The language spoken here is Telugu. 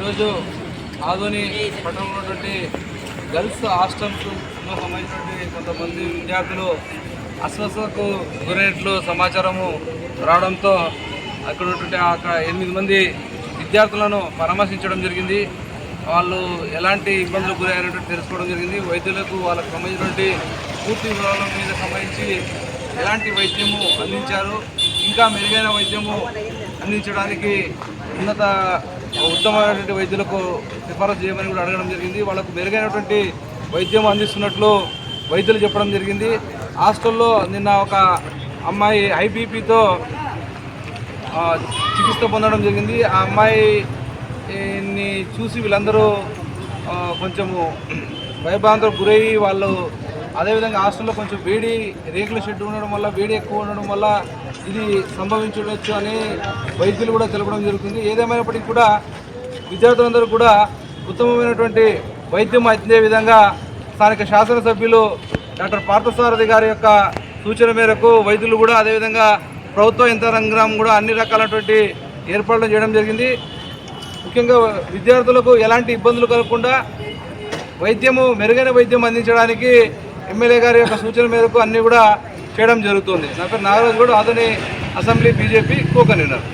ఈరోజు ఆదోని పట్టణంలో ఉన్నటువంటి గర్ల్స్ హాస్టల్స్లో సంబంధించినటువంటి కొంతమంది విద్యార్థులు అస్వస్థతకు గురైనట్లు సమాచారము రావడంతో అక్కడ ఉన్నటువంటి 8 మంది విద్యార్థులను పరామర్శించడం జరిగింది. వాళ్ళు ఎలాంటి ఇబ్బందులకు గురైనట్టు తెలుసుకోవడం జరిగింది. వైద్యులకు వాళ్ళకు సంబంధించినటువంటి పూర్తి వివరాల మీద సంబంధించి ఎలాంటి వైద్యము అందించారు, ఇంకా మెరుగైన వైద్యము అందించడానికి ఉత్తమమైనటువంటి వైద్యులకు సిఫారసు చేయమని కూడా అడగడం జరిగింది. వాళ్ళకు మెరుగైనటువంటి వైద్యం అందిస్తున్నట్లు వైద్యులు చెప్పడం జరిగింది. హాస్టల్లో నిన్న ఒక అమ్మాయి హై బీపీతో చికిత్స పొందడం జరిగింది. ఆ అమ్మాయిని చూసి వీళ్ళందరూ కొంచెము భయభ్రాంతులకు గురయ్యి వాళ్ళు అదేవిధంగా హాస్టల్లో కొంచెం వేడి రేకుల షెడ్ ఉండడం వల్ల వేడి ఎక్కువ ఉండడం వల్ల ఇది సంభవించవచ్చు అని వైద్యులు కూడా తెలపడం జరుగుతుంది. ఏదేమైనప్పటికీ కూడా విద్యార్థులందరూ కూడా ఉత్తమమైనటువంటి వైద్యం అందే విధంగా స్థానిక శాసనసభ్యులు డాక్టర్ పార్థసారథి గారి యొక్క సూచన మేరకు వైద్యులు కూడా అదేవిధంగా ప్రభుత్వ యంత్రాంగం కూడా అన్ని రకాలైనటువంటి ఏర్పాట్లు చేయడం జరిగింది. ముఖ్యంగా విద్యార్థులకు ఎలాంటి ఇబ్బందులు కలగకుండా మెరుగైన వైద్యం అందించడానికి ఎమ్మెల్యే గారి యొక్క సూచన మేరకు అన్నీ కూడా చేయడం జరుగుతుంది. నా పేరు Nagaraju Goud, Adoni assembly BJP co convener.